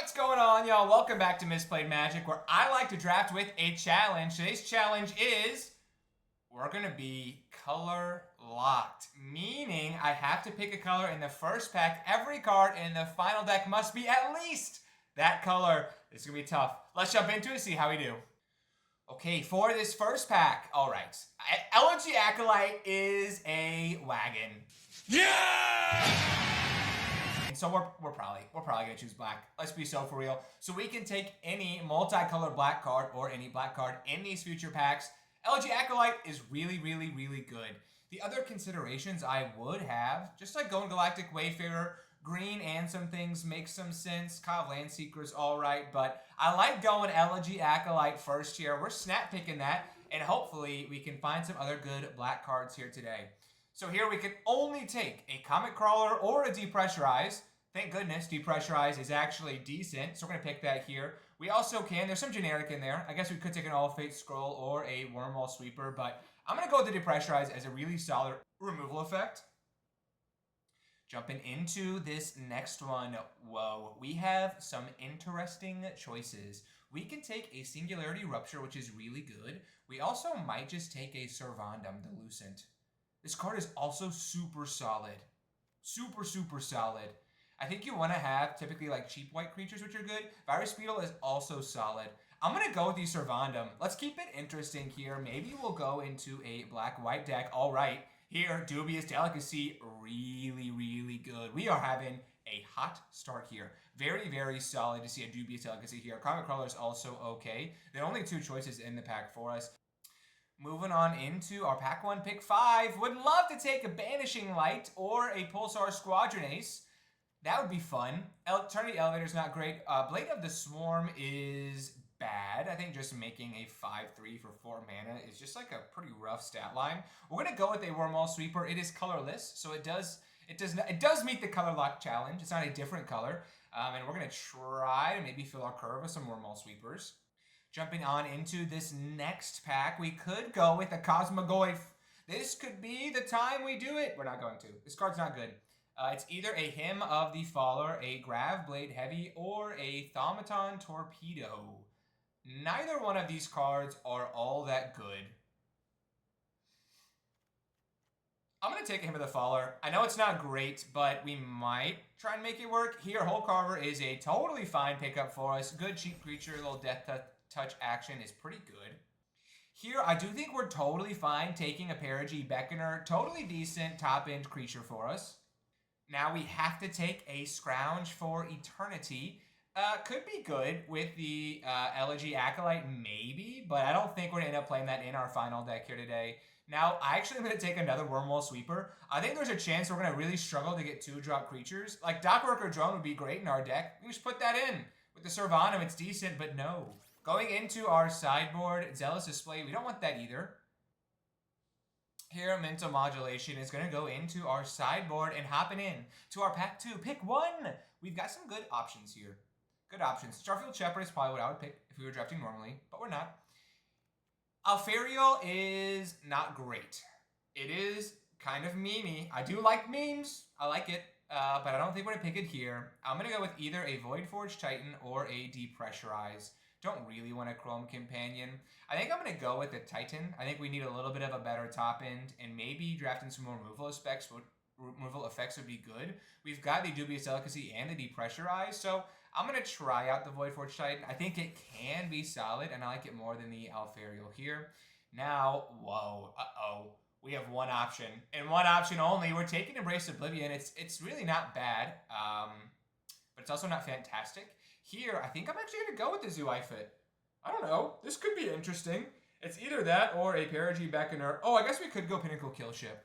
What's going on, y'all? Welcome back to Misplayed Magic, where I like to draft with a challenge. Today's challenge is we're going to be color locked, meaning I have to pick a color in the first pack. Every card in the final deck must be at least that color. This is going to be tough. Let's jump into it, see how we do. Okay, for this first pack, all right. Elegy Acolyte is a wagon. Yeah! So we're probably gonna choose black. Let's be so for real. So we can take any multicolored black card or any black card in these future packs. Elegy Acolyte is really good. The other considerations I would have, just like going Galactic Wayfarer, green and some things make some sense. Kyle Landseeker's all right, but I like going Elegy Acolyte first here. We're snap picking that, and hopefully we can find some other good black cards here today. So here we can only take a Comet Crawler or a Depressurize. Thank goodness Depressurize is actually decent, so we're going to pick that here. We also can, there's some generic in there. I guess we could take an All Fate Scroll or a Wormhole Sweeper, but I'm going to go with the Depressurize as a really solid removal effect. Jumping into this next one, whoa, we have some interesting choices. We can take a Singularity Rupture, which is really good. We also might just take a Servandum, the Lucent. This card is also super solid. Super solid. I think you want to have typically like cheap white creatures, which are good. Virus Beetle is also solid. I'm going to go with the Servandum. Let's keep it interesting here. Maybe we'll go into a black-white deck. All right. Here, Dubious Delicacy, really good. We are having a hot start here. Very solid to see a Dubious Delicacy here. Comet Crawler is also okay. There are only two choices in the pack for us. Moving on into our pack 1, pick 5. Would love to take a Banishing Light or a Pulsar Squadron Ace. That would be fun. Eternity Elevator is not great. Blade of the Swarm is bad. I think just making a 5/3 for 4 mana is just like a pretty rough stat line. We're gonna go with a Wormhole Sweeper. It is colorless, so it does meet the color lock challenge. It's not a different color, and we're gonna try to maybe fill our curve with some Wormhole Sweepers. Jumping on into this next pack, we could go with a Cosmogoyf. This could be the time we do it. We're not going to. This card's not good. It's either a Hymn of the Faller, a Gravblade Heavy, or a Thaumaton Torpedo. Neither one of these cards are all that good. I'm going to take a Hymn of the Faller. I know it's not great, but we might try and make it work. Here, Hole Carver is a totally fine pickup for us. Good cheap creature, little death touch action is pretty good. Here, I do think we're totally fine taking a Perigee Beckoner. Totally decent top-end creature for us. Now we have to take a Scrounge for Eternity. Could be good with the Elegy Acolyte, maybe, but I don't think we're going to end up playing that in our final deck here today. Now, I actually am going to take another Wormhole Sweeper. I think there's a chance we're going to really struggle to get 2-drop creatures. Like, Dockworker Drone would be great in our deck. We can just put that in. With the Servandum, it's decent, but no. Going into our sideboard, Zealous Display, we don't want that either. Here, Mental Modulation is going to go into our sideboard and hopping in to our pack 2. Pick 1. We've got some good options here. Good options. Starfield Shepherd is probably what I would pick if we were drafting normally, but we're not. Alfariel is not great. It is kind of memey. I do like memes. I like it, but I don't think we're going to pick it here. I'm going to go with either a Voidforge Titan or a Depressurize. Don't really want a Chrome Companion. I think I'm going to go with a Titan. I think we need a little bit of a better top end, and maybe drafting some more removal effects would be good. We've got the Dubious Delicacy and the Depressurize, so I'm going to try out the Voidforge Titan. I think it can be solid, and I like it more than the Alfariel here. Now, whoa, we have one option, and one option only. We're taking Embrace Oblivion. It's really not bad, but it's also not fantastic. Here, I think I'm actually going to go with the Zoifit. I don't know. This could be interesting. It's either that or a Perigee Beckoner. Oh, I guess we could go Pinnacle Killship.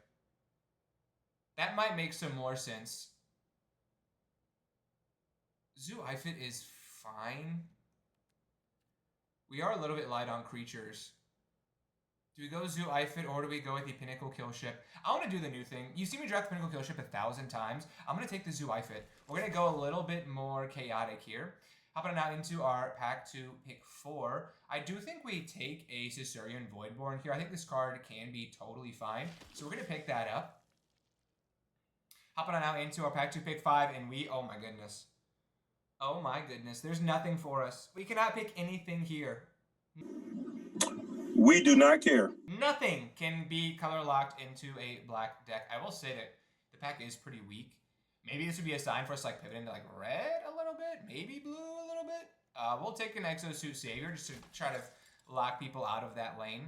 That might make some more sense. Zoifit is fine. We are a little bit light on creatures. Do we go Zoifit or do we go with the Pinnacle Killship? I want to do the new thing. You've seen me draft the Pinnacle Killship 1,000 times. I'm going to take the Zoifit. We're going to go a little bit more chaotic here. Hopping now into our pack 2, pick 4. I do think we take a Caesarean Voidborn here. I think this card can be totally fine. So we're going to pick that up. Hopping on out into our pack 2, pick 5, and we, oh my goodness. Oh my goodness, there's nothing for us. We cannot pick anything here. We do not care. Nothing can be color locked into a black deck. I will say that the pack is pretty weak. Maybe this would be a sign for us to like pivot into like red a little bit, maybe blue a little bit. We'll take an Exosuit Savior just to try to lock people out of that lane.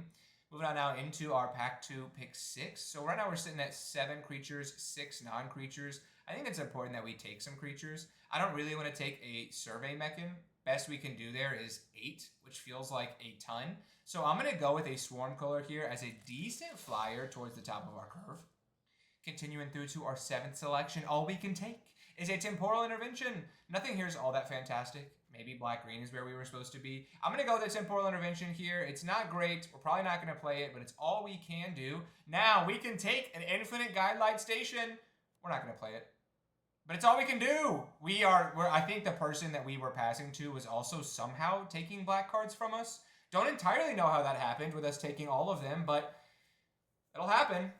Moving on now into our pack 2, pick 6. So right now we're sitting at 7 creatures, 6 non-creatures. I think it's important that we take some creatures. I don't really want to take a Survey Mechan. Best we can do there is 8, which feels like a ton. So I'm going to go with a Swarm Color here as a decent flyer towards the top of our curve. Continuing through to our 7th selection, all we can take is a Temporal Intervention. Nothing here is all that fantastic. Maybe black-green is where we were supposed to be. I'm going to go with the Temporal Intervention here. It's not great. We're probably not going to play it, but it's all we can do. Now, we can take an Infinite Guidelight Station. We're not going to play it. But it's all we can do. I think the person that we were passing to was also somehow taking black cards from us. Don't entirely know how that happened with us taking all of them, but it'll happen.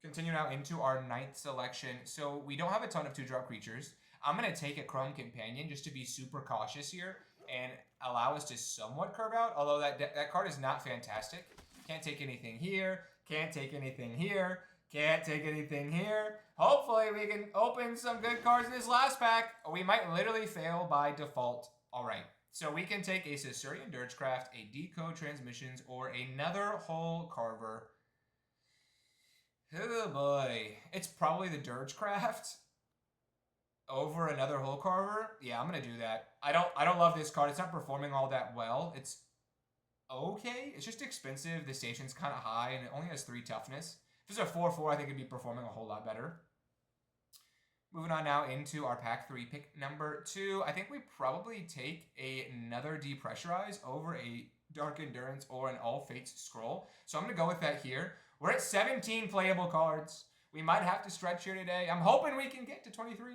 Continue now into our 9th selection. So we don't have a ton of 2-drop creatures. I'm going to take a Chrome Companion just to be super cautious here and allow us to somewhat curve out, although that card is not fantastic. Can't take anything here. Can't take anything here. Can't take anything here. Hopefully we can open some good cards in this last pack, or we might literally fail by default. All right. So we can take a Caesurian Dirgecraft, a Decode Transmissions, or another Hole Carver. Oh boy. It's probably the Dirgecraft over another Hole Carver. Yeah, I'm gonna do that. I don't love this card. It's not performing all that well. It's okay. It's just expensive. The station's kind of high, and it only has 3 toughness. If it's a 4/4, I think it'd be performing a whole lot better. Moving on now into our pack 3, pick number 2. I think we probably take another Depressurize over a Dark Endurance or an All Fates Scroll. So I'm going to go with that here. We're at 17 playable cards. We might have to stretch here today. I'm hoping we can get to 23.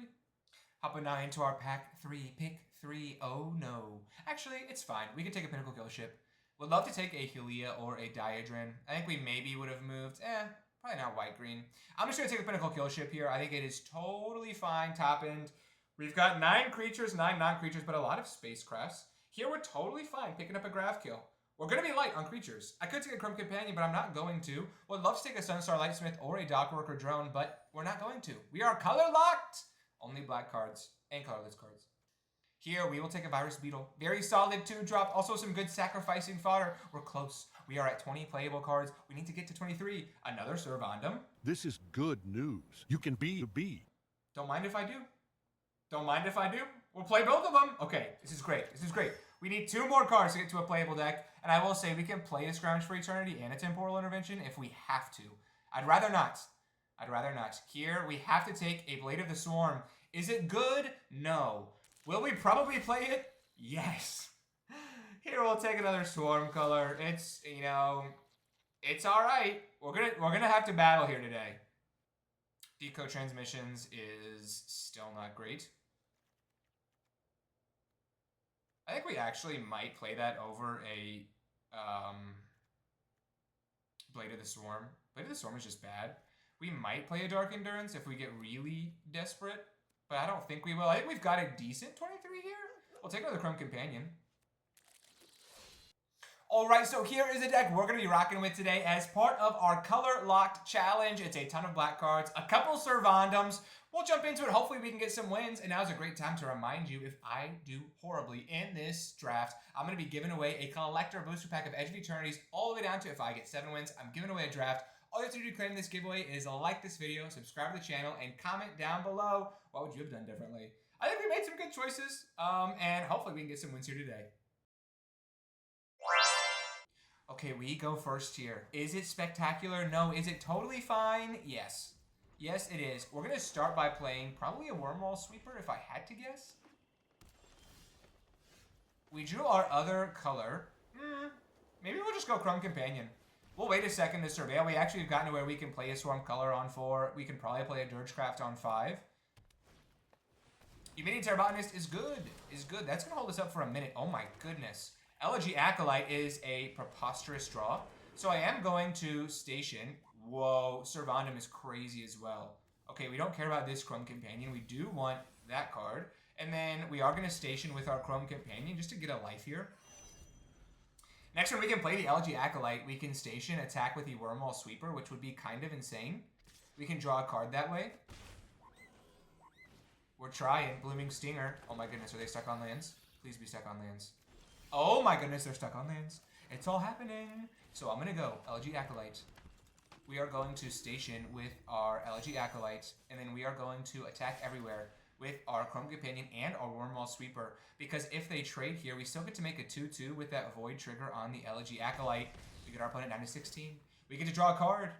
Hopping now into our pack 3, pick 3. Oh no. Actually, it's fine. We can take a Pinnacle Kill Ship. Would love to take a Helia or a Diadrin. I think we maybe would have moved. Probably not white-green. I'm just going to take a Pinnacle Kill Ship here. I think it is totally fine top end. We've got 9 creatures, 9 non-creatures, but a lot of spacecrafts. Here we're totally fine picking up a Graph Kill. We're going to be light on creatures. I could take a Chrome Companion, but I'm not going to. Would love to take a Sunstar Lightsmith or a Dockworker Drone, but we're not going to. We are color locked. Only black cards and colorless cards. Here, we will take a Virus Beetle. Very solid 2-drop. Also some good sacrificing fodder. We're close. We are at 20 playable cards. We need to get to 23. Another Servandum. This is good news. You can be the bee. Don't mind if I do. Don't mind if I do. We'll play both of them. Okay, this is great. This is great. We need 2 more cards to get to a playable deck. And I will say we can play a Scrounge for Eternity and a Temporal Intervention if we have to. I'd rather not. I'd rather not. Here, we have to take a Blade of the Swarm. Is it good? No. Will we probably play it? Yes. Here we'll take another Swarm Color. It's, you know, it's all right. We're gonna have to battle here today. Decode Transmissions is still not great. I think we actually might play that over a Blade of the Swarm. Blade of the Swarm is just bad. We might play a Dark Endurance if we get really desperate, but I don't think we will. I think we've got a decent 23 here. We'll take another Chrome Companion. All right, so here is a deck we're going to be rocking with today as part of our Color Locked Challenge. It's a ton of black cards, a couple Servandums. We'll jump into it. Hopefully we can get some wins. And now's a great time to remind you, if I do horribly in this draft, I'm going to be giving away a collector booster pack of Edge of Eternities all the way down to if I get 7 wins, I'm giving away a draft. All you have to do to claim this giveaway is like this video, subscribe to the channel, and comment down below what would you have done differently. I think we made some good choices, and hopefully we can get some wins here today. Okay, we go first here. Is it spectacular? No. Is it totally fine? Yes. Yes, it is. We're going to start by playing probably a Wormwall Sweeper, if I had to guess. We drew our other color. Maybe we'll just go Chrome Companion. We'll wait a second to surveil. We actually have gotten to where we can play a Swarm Color on 4. We can probably play a Dirgecraft on 5. Humidity Terrabotanist is good. Is good. That's going to hold us up for a minute. Oh my goodness. Elegy Acolyte is a preposterous draw. So I am going to station. Whoa, Servandum is crazy as well. Okay, we don't care about this Chrome Companion. We do want that card. And then we are going to station with our Chrome Companion just to get a life here. Next turn, we can play the Elegy Acolyte. We can station, attack with the Wormhole Sweeper, which would be kind of insane. We can draw a card that way. We're trying. Blooming Stinger. Oh my goodness, are they stuck on lands? Please be stuck on lands. Oh my goodness, they're stuck on lands. It's all happening. So I'm going to go Elegy Acolyte. We are going to station with our Elegy Acolyte, and then we are going to attack everywhere with our Chrome Companion and our Wormhole Sweeper, because if they trade here, we still get to make a 2-2 with that Void trigger on the Elegy Acolyte. We get our opponent down to 16. We get to draw a card.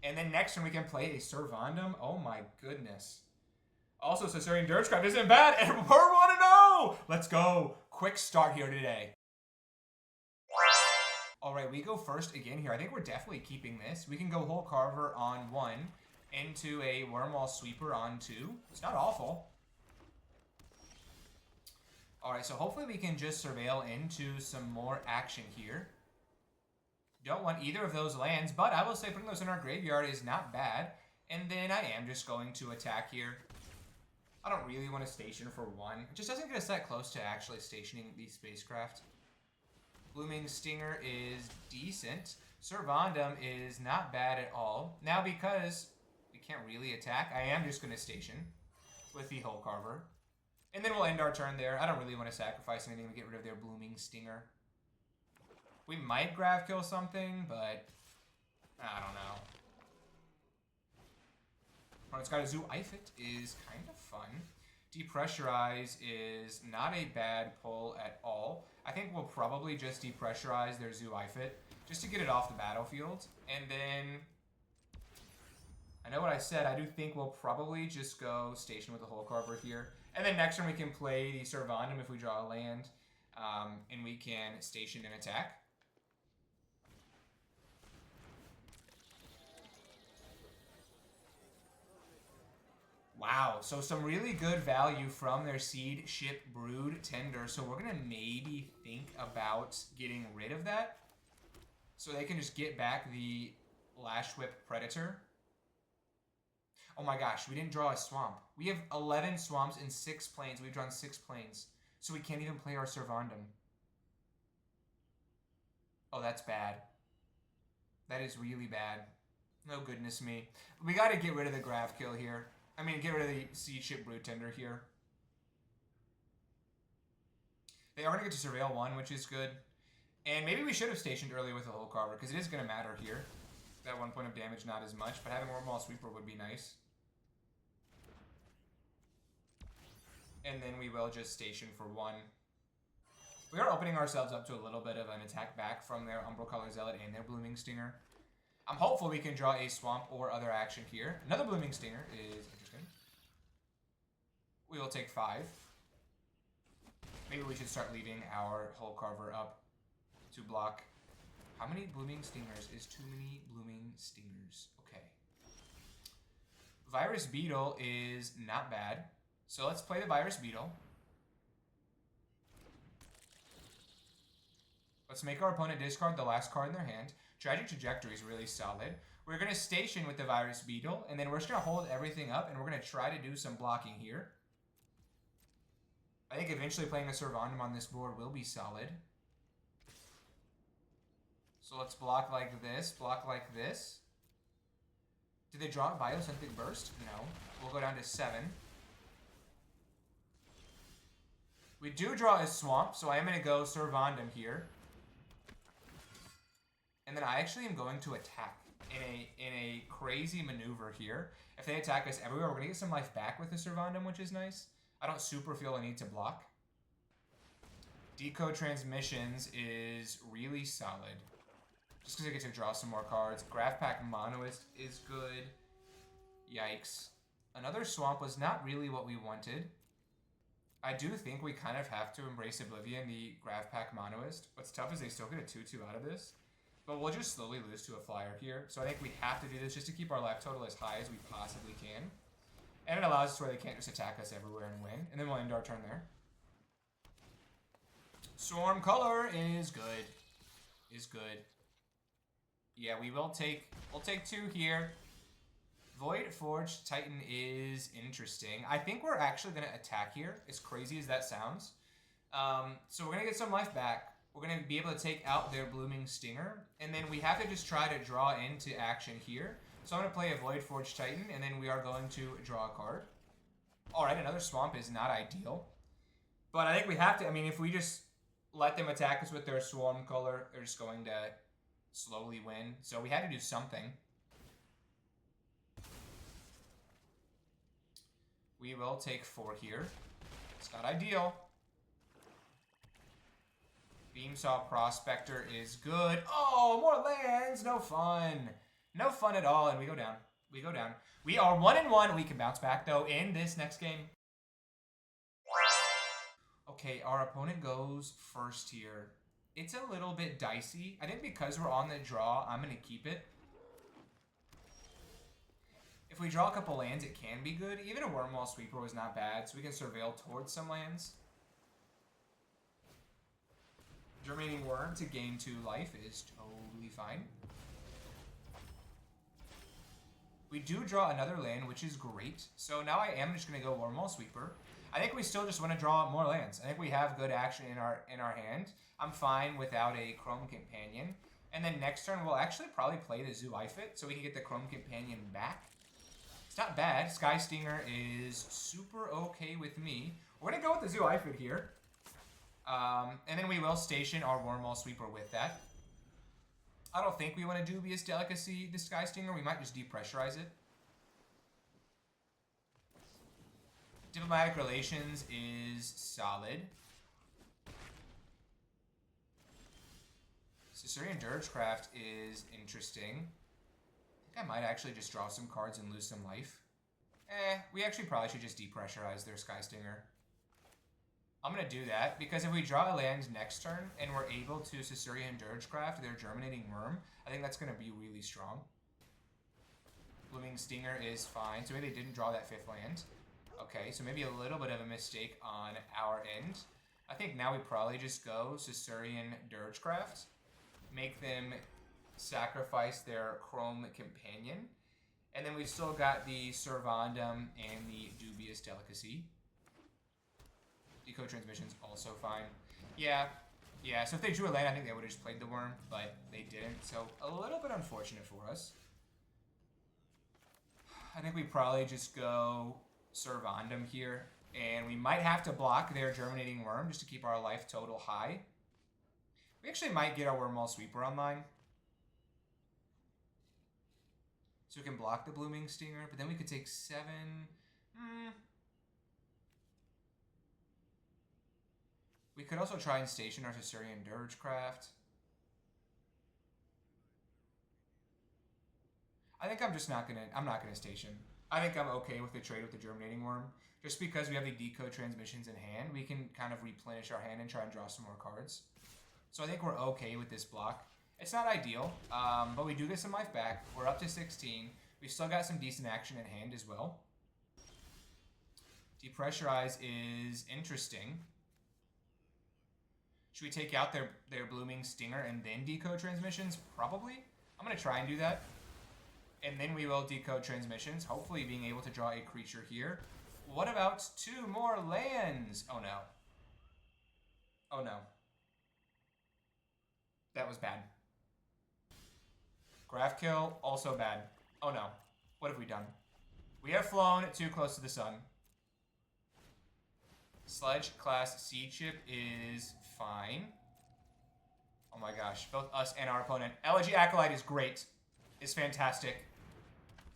And then next turn, we can play a Servandum. Oh my goodness. Also, Caesarean Dirtcraft isn't bad, and we're 1-0! Let's go. Quick start here today. All right, we go first again here. I think we're definitely keeping this. We can go Hole Carver on 1 into a Wormhole Sweeper on 2. It's not awful. All right, so hopefully we can just surveil into some more action here. Don't want either of those lands, but I will say putting those in our graveyard is not bad. And then I am just going to attack here. I don't really want to station for 1. It just doesn't get us that close to actually stationing the spacecraft. Blooming Stinger is decent. Servandum is not bad at all. Now, because we can't really attack, I am just going to station with the Hole Carver. And then we'll end our turn there. I don't really want to sacrifice anything to get rid of their Blooming Stinger. We might grab kill something, but I don't know. Opponent's got a Zoo Ifit is kind of fun. Depressurize is not a bad pull at all. I think we'll probably just depressurize their Zoo Ifit just to get it off the battlefield. And then, I know what I said, I do think we'll probably just go station with the Hole Carver here. And then next turn we can play the Servandum if we draw a land. And we can station and attack. Wow, so some really good value from their Seed Ship Brood Tender. So we're going to maybe think about getting rid of that. So they can just get back the Lash Whip Predator. Oh my gosh, we didn't draw a swamp. We have 11 swamps and 6 plains. We've drawn 6 plains. So we can't even play our Servandum. Oh, that's bad. That is really bad. No goodness me. We got to get rid of the Grav Kill here. I mean, get rid of the Seed Ship Brood Tender here. They are going to get to Surveil 1, which is good. And maybe we should have stationed early with the Hole Carver, because it is going to matter here. That 1 point of damage, not as much, but having Wormhole Sweeper would be nice. And then we will just station for 1. We are opening ourselves up to a little bit of an attack back from their Umbral Color Zealot and their Blooming Stinger. I'm hopeful we can draw a Swamp or other action here. Another Blooming Stinger is interesting. We will take 5. Maybe we should start leaving our Hole Carver up to block. How many Blooming Stingers is too many Blooming Stingers? Okay. Virus Beetle is not bad. So let's play the Virus Beetle. Let's make our opponent discard the last card in their hand. Tragic Trajectory is really solid. We're going to station with the Virus Beetle, and then we're just going to hold everything up, and we're going to try to do some blocking here. I think eventually playing a Servandum on this board will be solid. So let's block like this, block like this. Did they draw a Biosynthic Burst? No. We'll go down to 7. We do draw a Swamp, so I am going to go Servandum here. And then I actually am going to attack in a crazy maneuver here. If they attack us everywhere, we're going to get some life back with the Servandum, which is nice. I don't super feel a need to block. Decode Transmissions is really solid. Just because I get to draw some more cards. Graph Pack Monoist is good. Yikes. Another Swamp was not really what we wanted. I do think we kind of have to embrace Oblivion, the Graph Pack Monoist. What's tough is they still get a 2-2 out of this. But we'll just slowly lose to a flyer here. So I think we have to do this just to keep our life total as high as we possibly can. And it allows us to where they can't just attack us everywhere and win. And then we'll end our turn there. Storm Color is good. Is good. Yeah, we'll take 2 here. Void Forged Titan is interesting. I think we're actually going to attack here, as crazy as that sounds. So we're going to get some life back. We're going to be able to take out their Blooming Stinger. And then we have to just try to draw into action here. So I'm going to play a Void Forged Titan, and then we are going to draw a card. Alright, another Swamp is not ideal. But I think we have to, I mean, if we just let them attack us with their Swarm color, they're just going to slowly win. So we had to do something. We will take 4 here. It's not ideal. Beamsaw Prospector is good. Oh, more lands! No fun. No fun at all, and we go down. We go down. We are 1-1. We can bounce back, though, in this next game. Okay, our opponent goes first here. It's a little bit dicey. I think because we're on the draw, I'm going to keep it. If we draw a couple lands, it can be good. Even a Wormwall Sweeper was not bad, so we can surveil towards some lands. Germinating Worm to gain 2 life is totally fine. We do draw another land, which is great. So now I am just going to go Wormwall Sweeper. I think we still just want to draw more lands. I think we have good action in our hand. I'm fine without a Chrome Companion. And then next turn, we'll actually probably play the Zoo Ifit so we can get the Chrome Companion back. It's not bad. Sky Stinger is super okay with me. We're going to go with the Zoo Ifit here. And then we will station our Wormwall Sweeper with that. I don't think we want to Dubious Delicacy the Sky Stinger. We might just depressurize it. Diplomatic Relations is solid. Caesarean Dirgecraft is interesting. I think I might actually just draw some cards and lose some life. We actually probably should just depressurize their Sky Stinger. I'm going to do that, because if we draw a land next turn and we're able to Caesarean Dirgecraft their Germinating Worm, I think that's going to be really strong. Blooming Stinger is fine, so maybe they didn't draw that 5th land. Okay, so maybe a little bit of a mistake on our end. I think now we probably just go Caesarean Dirgecraft, make them sacrifice their Chrome Companion, and then we've still got the Servandum and the Dubious Delicacy. Decode Transmission's also fine. Yeah, so if they drew a land, I think they would have just played the Worm, but they didn't, so a little bit unfortunate for us. I think we probably just go Servandum here, and we might have to block their Germinating Worm just to keep our life total high. We actually might get our Wormwall Sweeper online. So we can block the Blooming Stinger, but then we could take 7. We could also try and station our Caesarean Dirgecraft. I think I'm just not gonna station. I think I'm okay with the trade with the Germinating Worm. Just because we have the Decode Transmissions in hand, we can kind of replenish our hand and try and draw some more cards. So I think we're okay with this block. It's not ideal, but we do get some life back. We're up to 16. We've still got some decent action in hand as well. Depressurize is interesting. Should we take out their Blooming Stinger and then Decode Transmissions? Probably. I'm going to try and do that. And then we will Decode Transmissions, hopefully being able to draw a creature here. What about 2 more lands? Oh no. Oh no. That was bad. Graph Kill, also bad. Oh no. What have we done? We have flown too close to the sun. Sledge class Sea Chip is fine. Oh my gosh, both us and our opponent. Elegy Acolyte is great. It's fantastic.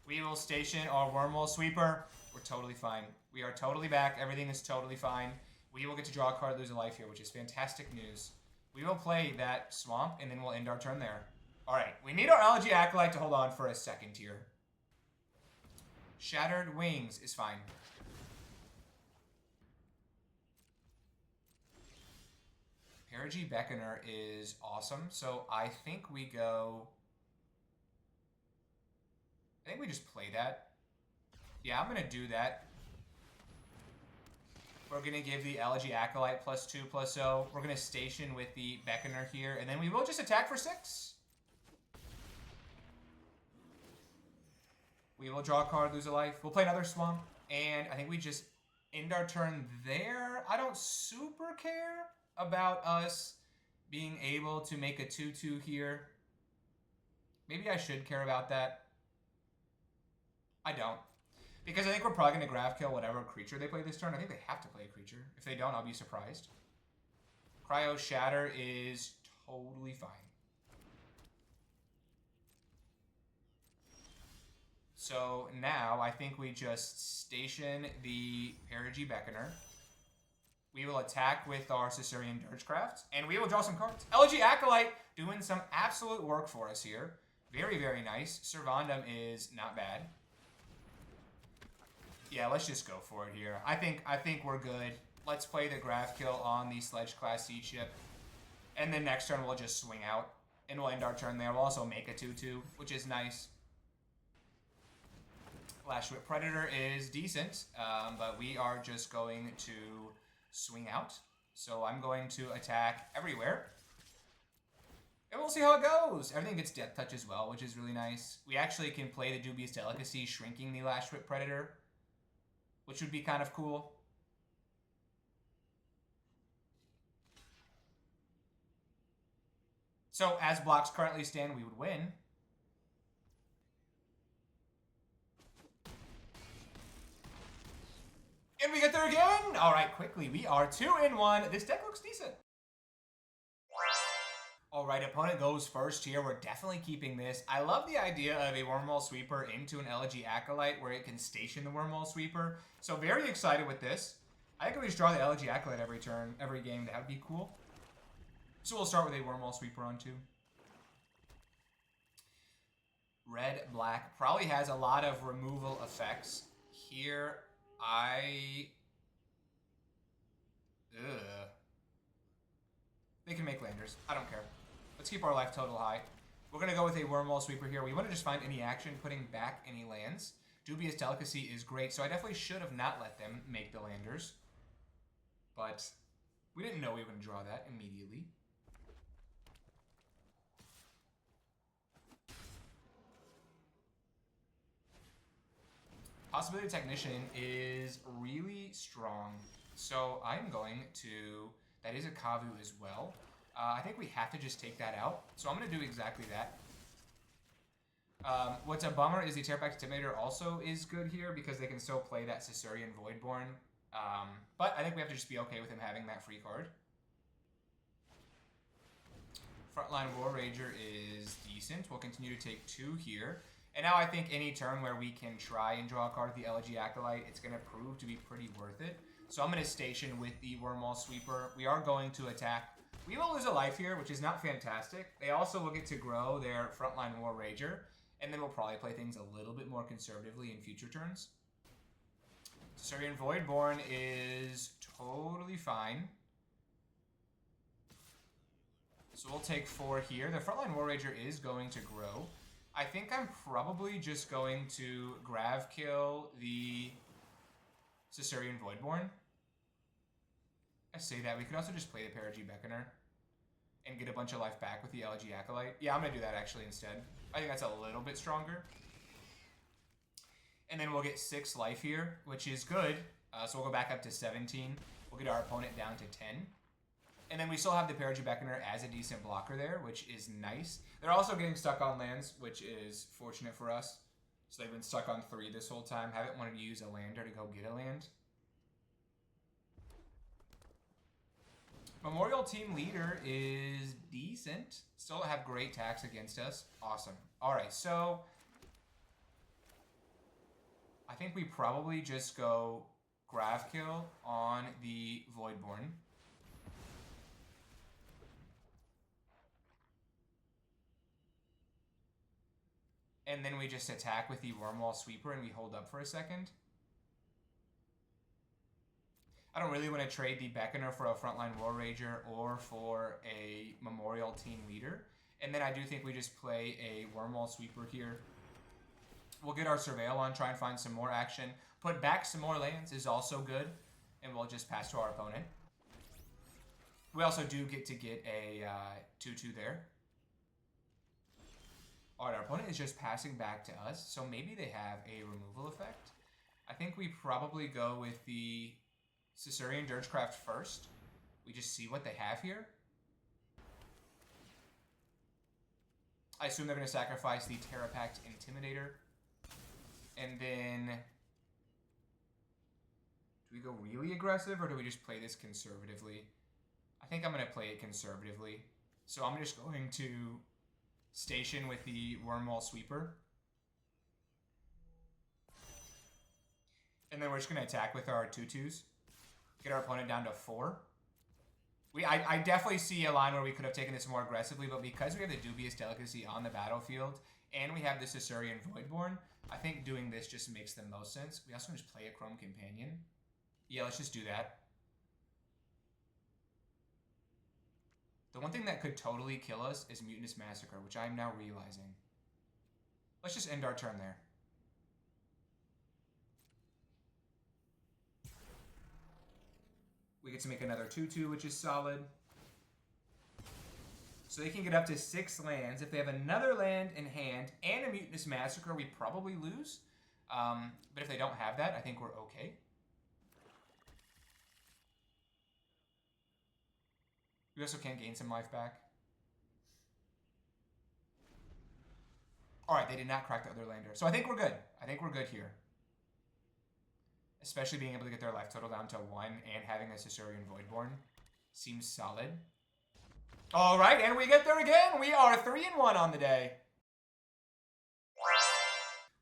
We will station our Wormwall Sweeper. We're totally fine. We are totally back. Everything is totally fine. We will get to draw a card, lose a life here, which is fantastic news. We will play that Swamp, and then we'll end our turn there. Alright, we need our Elegy Acolyte to hold on for a second here. Shattered Wings is fine. Perigee Beckoner is awesome, so I think we go... I think we just play that. Yeah, I'm going to do that. We're going to give the Elegy Acolyte +2/+0. We're going to station with the Beckoner here, and then we will just attack for 6. We will draw a card, lose a life. We'll play another swamp. And I think we just end our turn there. I don't super care about us being able to make a 2-2 here. Maybe I should care about that. I don't. Because I think we're probably going to graph kill whatever creature they play this turn. I think they have to play a creature. If they don't, I'll be surprised. Cryo Shatter is totally fine. So now I think we just station the Perigee Beckoner. We will attack with our Caesarean Dirgecraft, and we will draw some cards. Elegy Acolyte doing some absolute work for us here. Very, very nice. Servandum is not bad. Yeah, let's just go for it here. I think we're good. Let's play the graph kill on the Sledge Class Sea Ship. And then next turn we'll just swing out. And we'll end our turn there. We'll also make a 2-2, which is nice. Lashwhip Predator is decent, but we are just going to swing out. So I'm going to attack everywhere. And we'll see how it goes. Everything gets Death Touch as well, which is really nice. We actually can play the Dubious Delicacy, shrinking the Lashwhip Predator, which would be kind of cool. So as blocks currently stand, we would win. And we get there again! All right, quickly. We are 2-1. This deck looks decent. All right, opponent goes first here. We're definitely keeping this. I love the idea of a Wormhole Sweeper into an Elegy Acolyte where it can station the Wormhole Sweeper. So very excited with this. I think if we just draw the Elegy Acolyte every turn, every game, that would be cool. So we'll start with a Wormhole Sweeper on 2. Red, black. Probably has a lot of removal effects. Here, They can make landers. I don't care. Let's keep our life total high. We're going to go with a Wormhole Sweeper here. We want to just find any action, putting back any lands. Dubious Delicacy is great, so I definitely should have not let them make the landers. But we didn't know we were going to draw that immediately. Possibility Technician is really strong. So I'm going to... That is a Kavu as well. I think we have to just take that out. So I'm going to do exactly that. What's a bummer is the Terrapax Intimidator also is good here because they can still play that Caesarean Voidborn. But I think we have to just be okay with him having that free card. Frontline War Rager is decent. We'll continue to take 2 here. And now I think any turn where we can try and draw a card with the Elegy Acolyte, it's going to prove to be pretty worth it. So I'm going to station with the Wormhole Sweeper. We are going to attack. We will lose a life here, which is not fantastic. They also will get to grow their Frontline War Rager. And then we'll probably play things a little bit more conservatively in future turns. Caesarean Voidborn is totally fine. So we'll take 4 here. The Frontline War Rager is going to grow. I think I'm probably just going to Grav kill the Caesarean Voidborn. I say that. We could also just play the Perigee Beckoner and get a bunch of life back with the Elegy Acolyte. Yeah, I'm going to do that actually instead. I think that's a little bit stronger. And then we'll get 6 life here, which is good. So we'll go back up to 17. We'll get our opponent down to 10. And then we still have the Perigee Beckoner as a decent blocker there, which is nice. They're also getting stuck on lands, which is fortunate for us. So they've been stuck on 3 this whole time. Haven't wanted to use a lander to go get a land. Memorial Team Leader is decent. Still have great tax against us. Awesome. All right, so I think we probably just go Grav Kill on the Voidborn. And then we just attack with the Wormhole Sweeper and we hold up for a second. I don't really want to trade the Beckoner for a Frontline War Rager or for a Memorial Team Leader. And then I do think we just play a Wormhole Sweeper here. We'll get our Surveil on, try and find some more action. Put back some more lands is also good. And we'll just pass to our opponent. We also do get to get a 2-2 there. Alright, our opponent is just passing back to us, so maybe they have a removal effect. I think we probably go with the Caesarean Dirgecraft first. We just see what they have here. I assume they're going to sacrifice the Terrapact Intimidator. And then... do we go really aggressive, or do we just play this conservatively? I think I'm going to play it conservatively. So I'm just going to station with the Wormwall Sweeper. And then we're just going to attack with our 2/2s. Get our opponent down to 4. I definitely see a line where we could have taken this more aggressively, but because we have the Dubious Delicacy on the battlefield, and we have the Caesarean Voidborn, I think doing this just makes the most sense. We also just play a Chrome Companion. Yeah, let's just do that. The one thing that could totally kill us is Mutinous Massacre, which I'm now realizing. Let's just end our turn there. We get to make another 2/2, which is solid. So they can get up to 6 lands. If they have another land in hand and a Mutinous Massacre, we probably lose. But if they don't have that, I think we're okay. We also can gain some life back. Alright, they did not crack the other lander. So I think we're good. I think we're good here. Especially being able to get their life total down to 1 and having a Caesarean Voidborn seems solid. Alright, and we get there again! We are 3-1 on the day.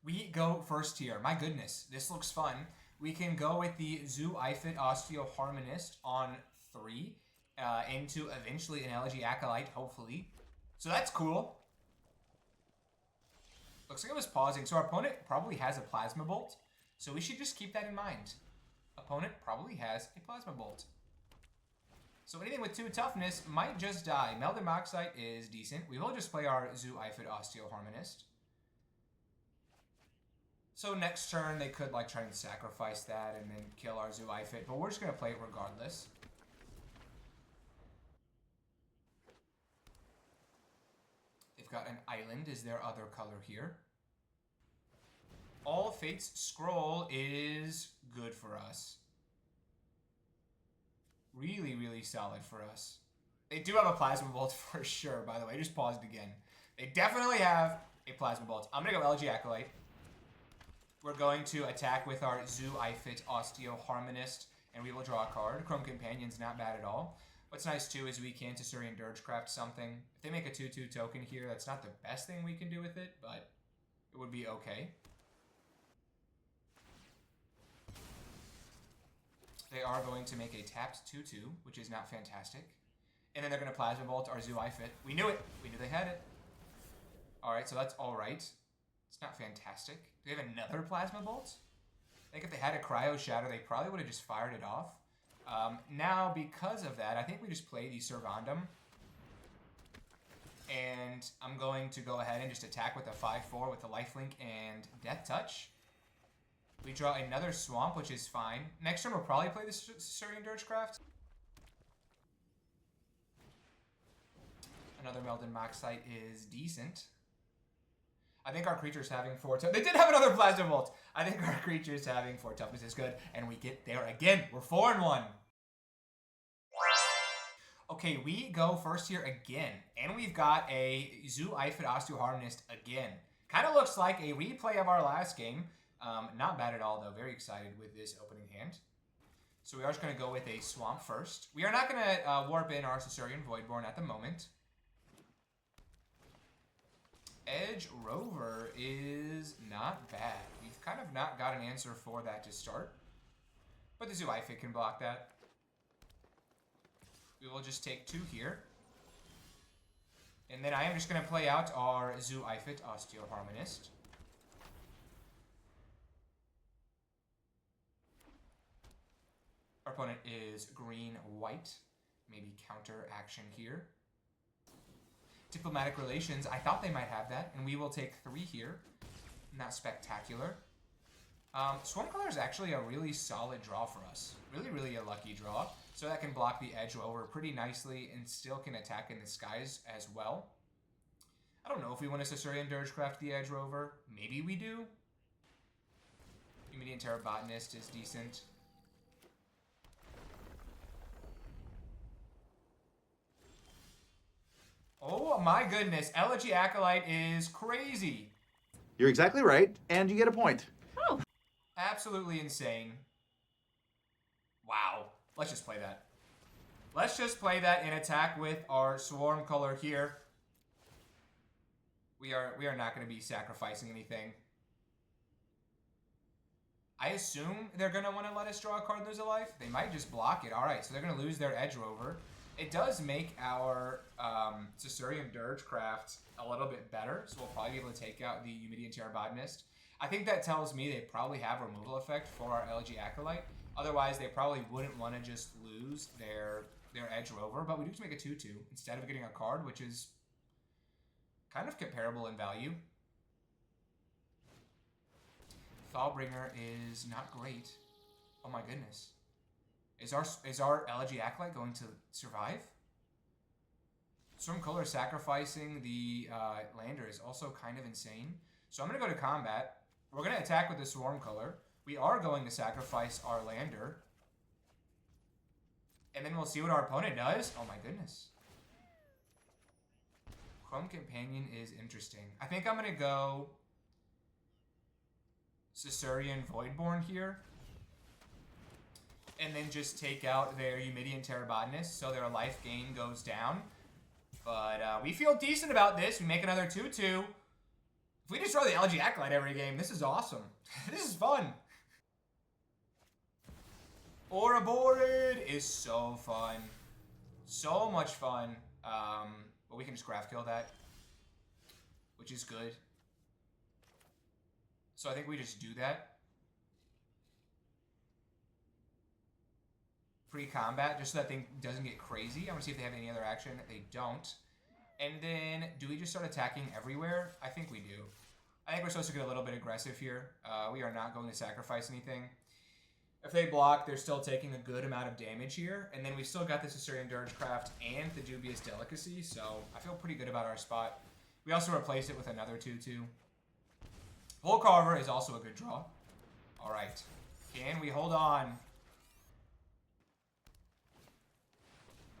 We go first here. My goodness, this looks fun. We can go with the Zoo Ifit Osteoharmonist on 3 into eventually an Elegy Acolyte, hopefully. So that's cool. Looks like it was pausing. So our opponent probably has a Plasma Bolt. So we should just keep that in mind. Opponent probably has a Plasma Bolt. So anything with 2 toughness might just die. Melded Moxite is decent. We will just play our Zoo Ifit Osteoharmonist. So next turn they could like try and sacrifice that and then kill our Zoo Ifit, but we're just going to play it regardless. They've got an island is their other color here. All Fate's Scroll is good for us. Really, really solid for us. They do have a Plasma Bolt for sure, by the way. I just paused again. They definitely have a Plasma Bolt. I'm going to go Elegy Acolyte. We're going to attack with our Zoo Ifit Osteoharmonist, and we will draw a card. Chrome Companion's not bad at all. What's nice, too, is we can Caesarean Dirgecraft something. If they make a 2/2 token here, that's not the best thing we can do with it, but it would be okay. They are going to make a tapped 2/2, which is not fantastic. And then they're going to Plasma Bolt our Zoo Ifit. We knew it. We knew they had it. Alright, so that's alright. It's not fantastic. Do they have another Plasma Bolt? I think if they had a Cryo Shadow, they probably would have just fired it off. Now, because of that, I think we just play the Servandum. And I'm going to go ahead and just attack with a 5/4 with the Lifelink and Death Touch. We draw another Swamp, which is fine. Next turn, we'll probably play the Caesarean Dirgecraft. Another Melded Moxite is decent. I think our creature's having 4 toughness. They did have another Plasma Bolt. I think our creature's having 4 toughness is good. And we get there again. We're 4-1. Okay, we go first here again. And we've got a Zoo Ifit Osteoharmonist again. Kind of looks like a replay of our last game. Not bad at all, though. Very excited with this opening hand. So we are just going to go with a Swamp first. We are not going to warp in our Caesarean Voidborn at the moment. Edge Rover is not bad. We've kind of not got an answer for that to start. But the Zoo Ifit can block that. We will just take 2 here. And then I am just going to play out our Zoo Ifit Osteoharmonist. Our opponent is green-white. Maybe counter action here. Diplomatic Relations, I thought they might have that, and we will take 3 here. Not spectacular. Swarmcaller is actually a really solid draw for us. Really, really a lucky draw. So that can block the Edge Rover pretty nicely and still can attack in the skies as well. I don't know if we want to Caesarean Dirgecraft the Edge Rover. Maybe we do. Humidity and Terra Botanist is decent. Oh my goodness, Elegy Acolyte is crazy. You're exactly right, and you get a point. Oh. Absolutely insane. Wow. Let's just play that. Let's just play that and attack with our Swarm color here. We are not going to be sacrificing anything. I assume they're going to want to let us draw a card and lose a life. They might just block it. All right, so they're going to lose their Edge Rover. It does make our Caesarean Dirgecraft a little bit better, so we'll probably be able to take out the Humidity and Terra Botanist. I think that tells me they probably have removal effect for our Elegy Acolyte. Otherwise, they probably wouldn't want to just lose their Edge Rover, but we do just make a 2/2 instead of getting a card, which is kind of comparable in value. Thawbringer is not great. Oh my goodness. Is our Elegy Acolyte going to survive? Stormcolor sacrificing the lander is also kind of insane. So I'm going to go to combat. We're going to attack with the Swarm Color. We are going to sacrifice our lander. And then we'll see what our opponent does. Oh my goodness. Chrome Companion is interesting. I think I'm going to go Caesarean Voidborn here. And then just take out their Humidity and Terra Botanist, so their life gain goes down. But we feel decent about this. We make another 2/2. If we destroy the Elegy Acolyte every game, this is awesome. This is fun. Ouroborid is so fun. So much fun. But we can just graph kill that, which is good. So I think we just do that. Pre-combat, just so that thing doesn't get crazy. I'm going to see if they have any other action. They don't. And then, do we just start attacking everywhere? I think we do. I think we're supposed to get a little bit aggressive here. We are not going to sacrifice anything. If they block, they're still taking a good amount of damage here. And then we still got the Caesarean Dirgecraft and the Dubious Delicacy, so I feel pretty good about our spot. We also replaced it with another 2/2. Volcarver is also a good draw. All right. Can we hold on?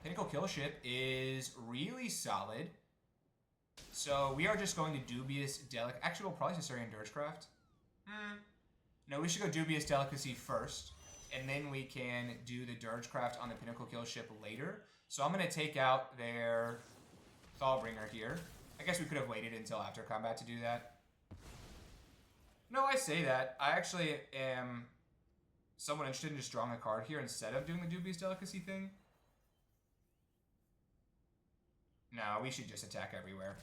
Pinnacle Killship is really solid. So we are just going to Dubious Delicacy. Actually, we'll probably Caesarean Dirgecraft. No, we should go Dubious Delicacy first. And then we can do the Dirgecraft on the Pinnacle Killship later. So I'm going to take out their Thawbringer here. I guess we could have waited until after combat to do that. No, I say that. I actually am somewhat interested in just drawing a card here instead of doing the Dubious Delicacy thing. No, we should just attack everywhere.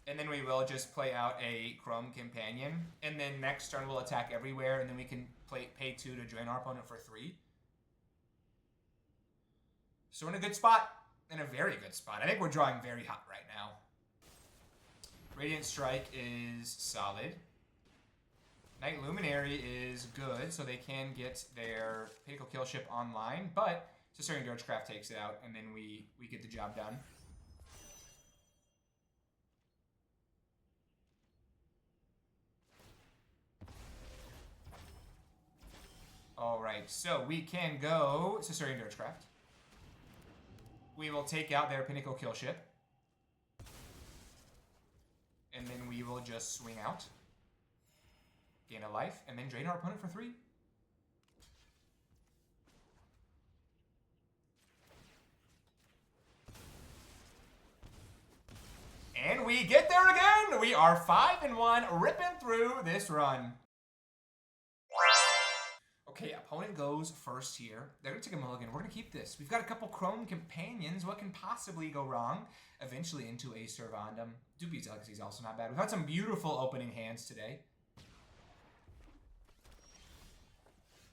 And then we will just play out a Chrome Companion. And then next turn we'll attack everywhere, and then we can pay 2 to drain our opponent for 3. So we're in a good spot. In a very good spot. I think we're drawing very hot right now. Radiant Strike is solid. Night Luminary is good, so they can get their Pinnacle Killship online, but Caesarean Dirgecraft takes it out, and then we get the job done. Alright, so we can go Caesarean Dirgecraft. We will take out their Pinnacle Killship. And then we will just swing out. Gain a life, and then drain our opponent for 3. And we get there again! We are 5-1, ripping through this run. Okay, opponent goes first here. They're going to take a mulligan. We're going to keep this. We've got a couple Chrome Companions. What can possibly go wrong? Eventually into a Servandum. Dubious Delicacy is also not bad. We've had some beautiful opening hands today.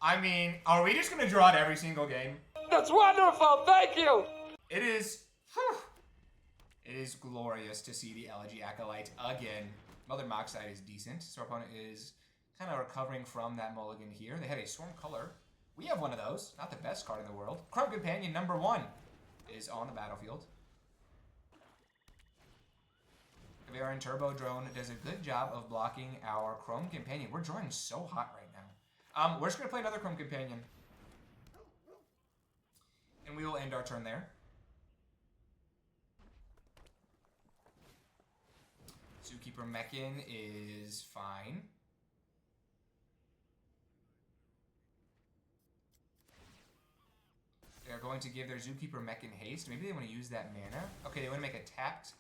I mean, are we just going to draw it every single game? That's wonderful. Thank you. It is... Whew, it is glorious to see the Elegy Acolyte again. Mother Moxide is decent, so our opponent is kind of recovering from that mulligan here. They had a Storm Color, We have one of those. Not the best card in the world. Chrome Companion number 1 is on the battlefield. Kavaran Turbo Drone does a good job of blocking our Chrome Companion. We're drawing so hot right now. We're just going to play another Chrome Companion. And we will end our turn there. Zookeeper Mechan is fine. They're going to give their Zookeeper Mechan haste. Maybe they want to use that mana. Okay, they want to make a tapped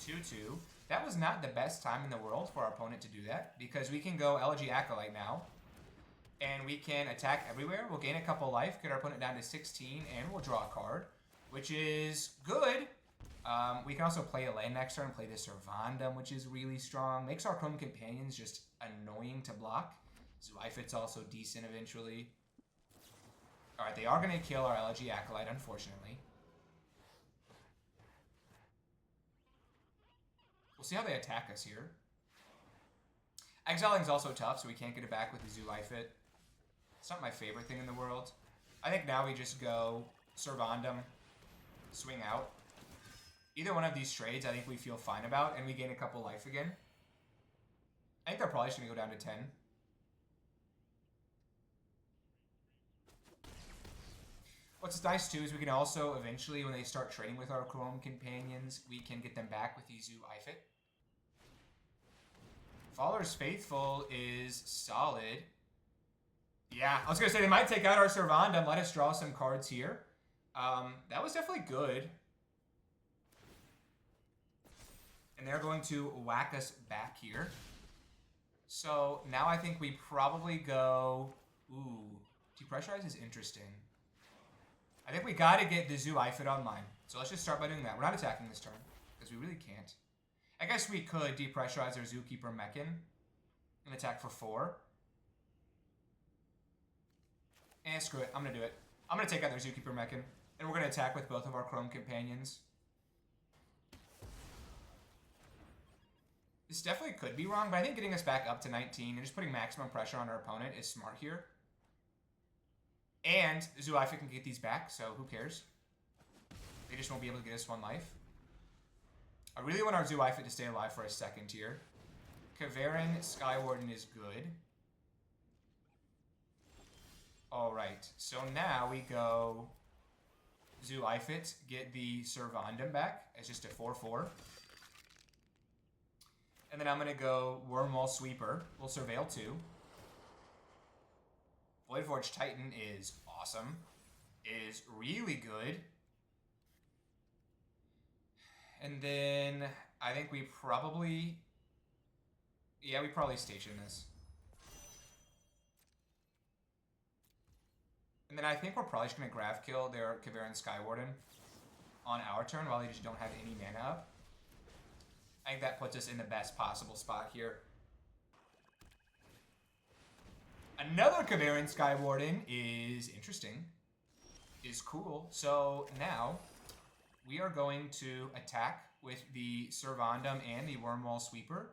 2/2. That was not the best time in the world for our opponent to do that, because we can go Elegy Acolyte now, and we can attack everywhere. We'll gain a couple life, get our opponent down to 16, and we'll draw a card, which is good. We can also play a land next turn, play the Servandum, which is really strong. Makes our Chrome Companions just annoying to block. Zoifit's also decent eventually. Alright, they are going to kill our Elegy Acolyte, unfortunately. We'll see how they attack us here. Exiling is also tough, so we can't get it back with the Zoifit. It's not my favorite thing in the world. I think now we just go Servandum, swing out. Either one of these trades I think we feel fine about, and we gain a couple life again. I think they're probably just going to go down to 10. What's nice too is we can also eventually, when they start trading with our Chrome Companions, we can get them back with the Zoifit. Follower's Faithful is solid. Yeah, I was going to say they might take out our Servandum, let us draw some cards here. That was definitely good. And they're going to whack us back here. So now I think we probably go... Ooh, Depressurize is interesting. I think we got to get the Zoifit online. So let's just start by doing that. We're not attacking this turn, because we really can't. I guess we could depressurize our Zookeeper Mechan and attack for 4. And screw it. I'm going to do it. I'm going to take out their Zookeeper Mechan, and we're going to attack with both of our Chrome Companions. This definitely could be wrong, but I think getting us back up to 19 and just putting maximum pressure on our opponent is smart here. And Zoifit can get these back, so who cares? They just won't be able to get us 1 life. I really want our Zoifit to stay alive for a second here. Kavaran Skywarden is good. Alright, so now we go Zoifit, get the Servandum back as just a 4/4. And then I'm going to go Wormwall Sweeper. We'll Surveil 2. Voidforge Titan is awesome. Is really good. And then I think we probably... Yeah, we probably station this. And then I think we're probably just going to Grav kill their Kavaran Skywarden on our turn while they just don't have any mana up. I think that puts us in the best possible spot here. Another Kavaran Skywarden is interesting. Is cool. So now we are going to attack with the Servandum and the Wormwall Sweeper.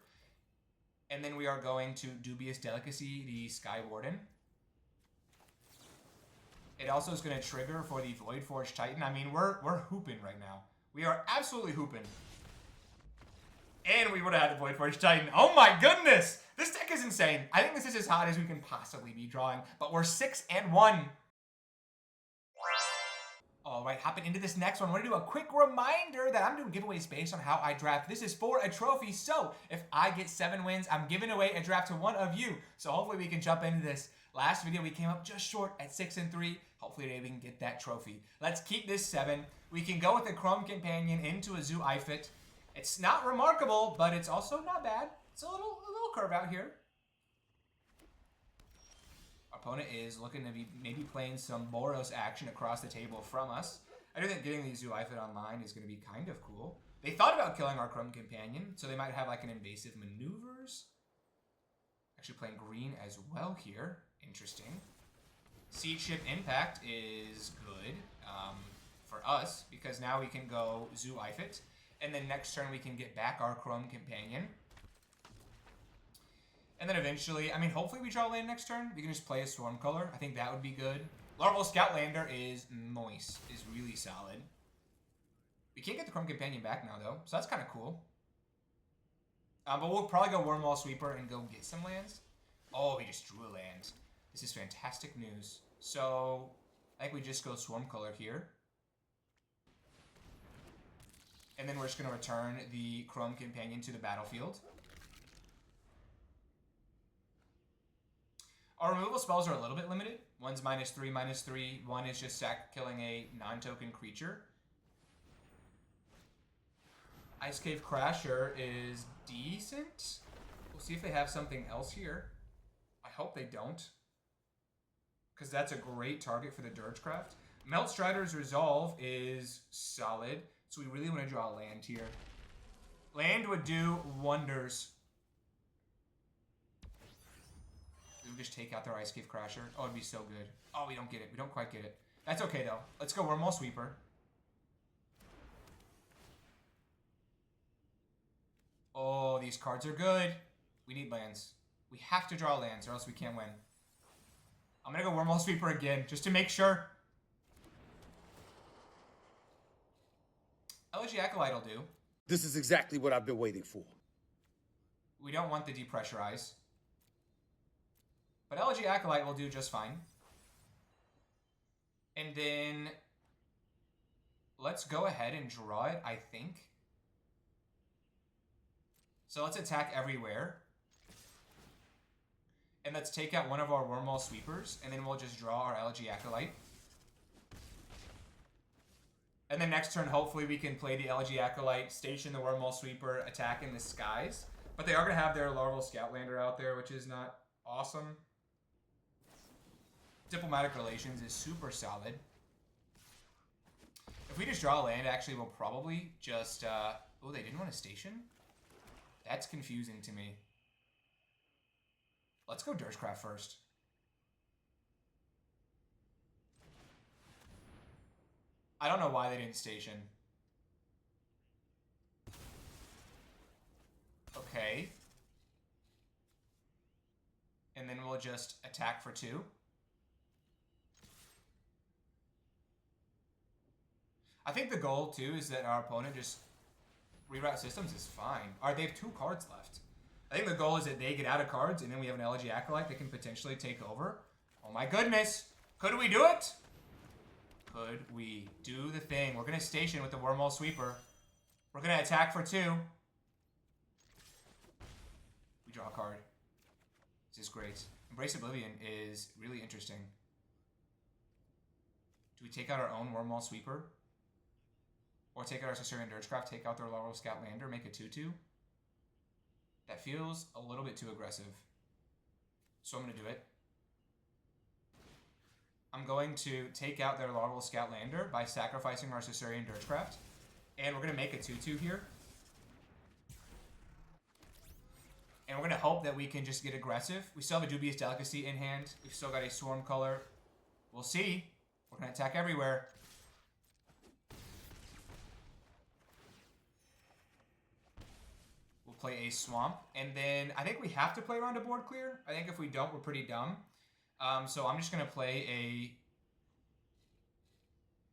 And then we are going to Dubious Delicacy the Skywarden. It also is going to trigger for the Voidforge Titan. I mean, we're hooping right now. We are absolutely hooping. And we would have had the Voidforge Titan. Oh my goodness! This deck is insane. I think this is as hot as we can possibly be drawing. But we're 6-1. Alright, hopping into this next one, I want to do a quick reminder that I'm doing giveaways based on how I draft. This is for a trophy, so if I get 7 wins, I'm giving away a draft to one of you. So hopefully we can jump into this. Last video, we came up just short at 6-3. Hopefully today we can get that trophy. Let's keep this 7. We can go with a Chrome Companion into a Zoifit. It's not remarkable, but it's also not bad. It's a little curve out here. Our opponent is looking to be maybe playing some Boros action across the table from us. I do think getting the Zoifit online is going to be kind of cool. They thought about killing our Chrome Companion, so they might have like an invasive maneuvers. Actually playing green as well here. Interesting. Seed Ship Impact is good for us, because now we can go Zoifit. And then next turn we can get back our Chrome Companion. And then eventually, I mean, hopefully we draw land next turn. We can just play a Storm Color. I think that would be good. Larval Scoutlander is nice. Is really solid. We can't get the Chrome Companion back now, though. So that's kind of cool. But we'll probably go Wormwall Sweeper and go get some lands. Oh, we just drew a land. This is fantastic news. So, I think we just go Swarm Color here. And then we're just going to return the Chrome Companion to the battlefield. Our removal spells are a little bit limited. One's -3/-3. One is just killing a non-token creature. Ice Cave Crasher is decent. We'll see if they have something else here. I hope they don't, because that's a great target for the Dirgecraft. Melt Strider's Resolve is solid, so we really want to draw a land here. Land would do wonders. We would just take out their Ice Cave Crasher. Oh, it'd be so good. Oh, we don't get it. We don't quite get it. That's okay, though. Let's go Wormwall Sweeper. Oh, these cards are good. We need lands. We have to draw lands or else we can't win. I'm going to go Wormwall Sweeper again, just to make sure. Elegy Acolyte will do. This is exactly what I've been waiting for. We don't want the Depressurize. But Elegy Acolyte will do just fine. And then let's go ahead and draw it, I think. So let's attack everywhere. And let's take out one of our Wormwall Sweepers, and then we'll just draw our Elegy Acolyte. And then next turn, hopefully we can play the Elegy Acolyte, station the Wormwall Sweeper, attack in the skies. But they are going to have their Larval Scoutlander out there, which is not awesome. Diplomatic Relations is super solid. If we just draw a land, actually, we'll probably just... oh, they didn't want to station? That's confusing to me. Let's go Dirgecraft first. I don't know why they didn't station. Okay. And then we'll just attack for 2. I think the goal, too, is that our opponent just reroute systems is fine. Alright, they have 2 cards left. I think the goal is that they get out of cards, and then we have an Elegy Acolyte that can potentially take over. Oh my goodness! Could we do it? Could we do the thing? We're going to station with the Wormwall Sweeper. We're going to attack for 2. We draw a card. This is great. Embrace Oblivion is really interesting. Do we take out our own Wormwall Sweeper? Or take out our Caesarean Dirgecraft, take out their Larval Scoutlander, make a 2/2? That feels a little bit too aggressive. So I'm going to do it. I'm going to take out their Larval Scoutlander by sacrificing our Caesarean Dirgecraft. And we're going to make a 2/2 here. And we're going to hope that we can just get aggressive. We still have a Dubious Delicacy in hand. We've still got a Swarm Color. We'll see. We're going to attack everywhere. We'll play a Swamp. And then I think we have to play around a board clear. I think if we don't, we're pretty dumb. So I'm just going to play a...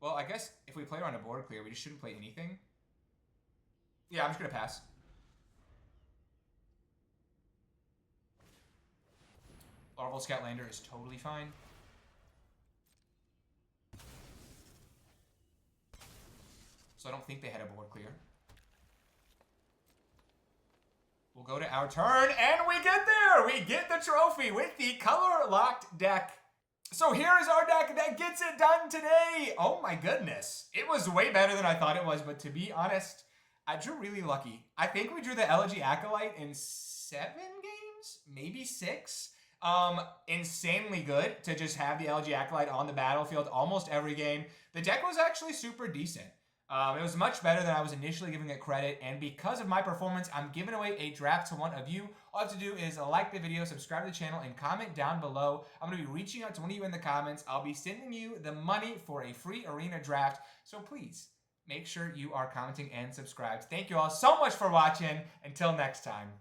Well, I guess if we play around a board clear, we just shouldn't play anything. Yeah, I'm just going to pass. Larval Scoutlander is totally fine. So I don't think they had a board clear. We'll go to our turn, and we get there! We get the trophy with the color-locked deck. So here is our deck that gets it done today! Oh my goodness. It was way better than I thought it was, but to be honest, I drew really lucky. I think we drew the Elegy Acolyte in 7 games? Maybe 6? Insanely good to just have the Elegy Acolyte on the battlefield almost every game. The deck was actually super decent. It was much better than I was initially giving it credit, and because of my performance, I'm giving away a draft to one of you. All you have to do is like the video, subscribe to the channel, and comment down below. I'm going to be reaching out to one of you in the comments. I'll be sending you the money for a free arena draft, so please make sure you are commenting and subscribed. Thank you all so much for watching. Until next time.